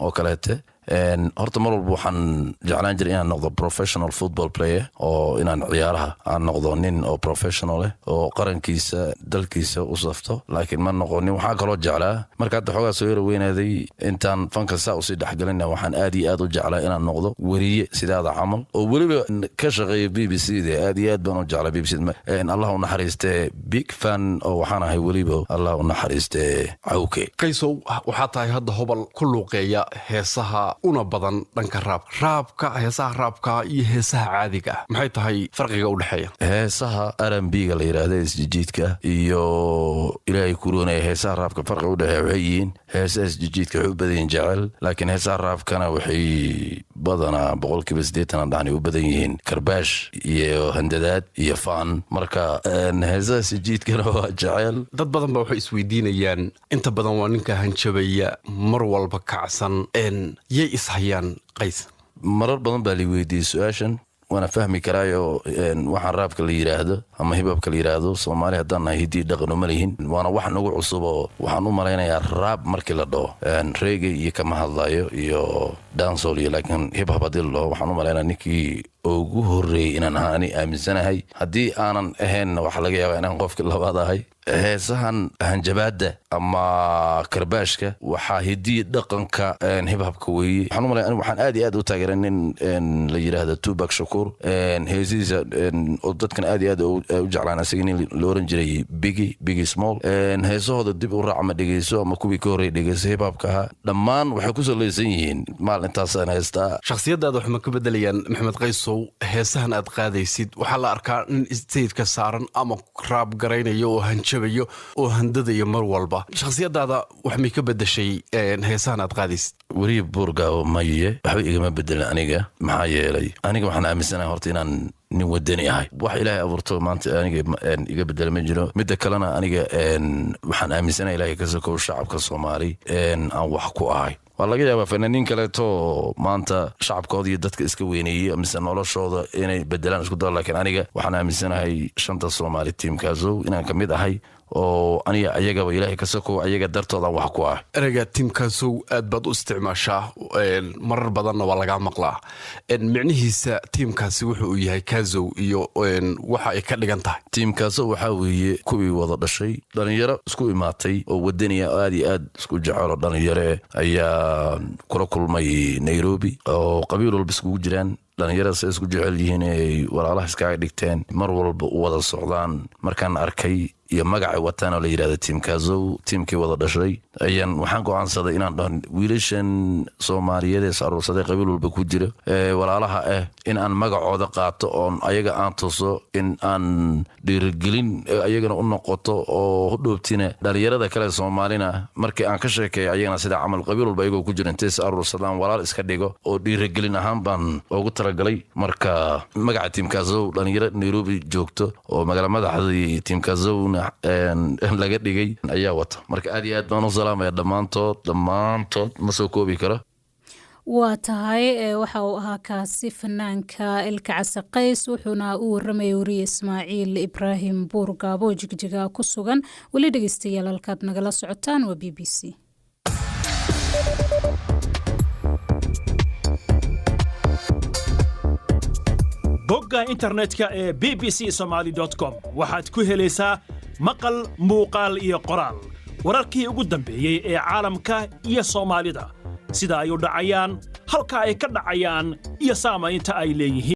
oo kaleete horta mar walba waxaan jeclaan jiray inaan noqdo professional football player oo inaan ciyaaraha aan noqdo nin oo professional ah oo qarankiisa dalkiisa u safto laakiin ma noqonin waxaan kaloo jeclaa marka hadda xoogaa soo yara weynaaday intaan fanka saa usii dhexgalina waxaan aad iyo aad u jeclaa inaan noqdo weriye sidaada camal oo weliba ka shaqeeya BBC da aad iyo aad baan u jeclaa BBC allah u naxariistee big fan oo waxaan ahay weliba allah u naxariistee cawke qaysow waxaa tahay hadda hobol ku luuqeeya heesaha una badan dhanka raabka heesaha raabka iyo heesaha caadiga maxay tahay farqiga u dhaxeeya heesaha R&B-ga la yiraahdo isjiidka iyo ilaahay ku roonay heesaha raabka farqiga u dhaxeeya waxay yihiin heesaha isjiidka wuxuu badan jecel laakiin heesaha raabkana waxay badanaa 80% dhacni u badan yihiin karbaash iyo handadaad iyo faan marka heesaha isjiidkana waa jecel dad badan baa waxay isweydiinayaan inta badan waa ninka hanjabaya mar walba kacsan ishayaan qays marar badan baa la weydiiyay su'aashan وانا فهمي كرايو waxaan raabka la yiraahdo ama hibabka la yiraahdo Soomaali hadana hidii dhaqan uma leeyin waana wax nagu cusub oo waxaan u maleynayaa raab markii la dhaho reggae iyo kama hadlayo iyo dancehall iyo laakiin hip hop hadii la dhaho waxaan u maleynayaa ninkii ugu horeeyay inaan aani aaminsanahay hadii aanan ahayn wax laga yaabo inaan qofka labaad ahay heesahan hanjabaada ama karbaashka waxa hidii dhaqanka hip hopka weey waxaan u maleynayaa waxaan aad iyo aad u taageeray in la yiraahdo Tupac Shakur heesiisa oo dadkan aad iyo aad u jeclaan asagina loo oran jiray Biggie Small heesahooda dib u raac ma dhageyso ama kuwii ka horeeyay dhageyso hip hopka dhammaan waxay ku soo leeysan yihiin maalintaas aan heestaa shakhsiyadaada wax ma ka bedelayaan Maxamed Qaysow heesahan aad qaadaysid waxa la arkaa in stage-ka saaran ama raab gareynayo oo hanjabayo oo handadayo mar walba shakhsiyadaada wax ma ka bedeshay heesahan aad qaadaysid wariye burga oo maye waxa igama bedelan aniga maxaa yeelay aniga waxaan aaminsanahay horta inaan nin wadani ahay wax ilaahay abuurto maanta aniga iga bedel ma jiro mid kalena aniga waxaan aaminsanahay ilaahay ka soo shacabka Soomaali aan wax ku ahay waa laga yaabaa fanaaniin kale to maanta shacabkooda iyo dadka iska weyneeyay ama noloshooda inay bedelaan isku dal laakiin aniga waxaan aaminsanahay shanta Soomaali teamkaaso inaan kamid ahay oo aniga ayaga ilaahay ka soo ayaga dartooda wax ku ah erayga teamkaaso aad baad u isticmaashaa marar badan waa laga maqlaa micnihiisa teamkaasi wuxuu u yahay kaasow iyo waxa ay ka dhigan tahay teamkaaso waxa weeye kuwii wada dhashay dhalinyaro isku imaatay oo wadaniya aad iyo aad isku jecel dhalinyaro ayaa kula kulmay Nairobi oo qabiil walba isku jiraan dhalinyarada isku jecel yihiin ay walaalaha iska dhigteen mar walba u wada socdaan markaan arkay iyo magaca wataana la yiraahdo teamkaaso teamkii wada dhashay ayaan waxaan go'aansaday inaan dhaho wiilashan Soomaaliyeed ee saarsaday qabiil walba ku jira walaalaha in aan magacooda qaato oo ayaga aan tuso in aan dhiirigelin ayagana u noqoto oo u dhoobtina dhalinyarada kale Soomaalina markii aan ka sheekay ayagana sida amal qabiil walba ayaga ku jira intee saarsadaan walaal iska dhigo oo dhiirigelin ahaan baan ugu talagalay marka magaca teamkaaso dhalinyaro Nairobi joogto oo magaalada madaxda teamkaaso laga dhigay ayaa wata marka aad iyo aad baan u salaamay dhamaantood ma soo koobi karo waa tahay waxa uu ahaa kaasi fanaanka Ilka Case Qays wuxuuna u waramay wariye Ismaaciil Ibraahim Buurgaabo jigjiga ku sugan wali dhageystayaal halkaad nagala socotaan waa BBC bogga internetka ee bbcsomali.com waxaad ku helaysaa maqal muuqaal iyo qoraal wararkii ugu dambeeyay ee caalamka iyo Soomaalida sida ay u dhacayaan halka ay ka dhacayaan iyo saamaynta ay leeyihiin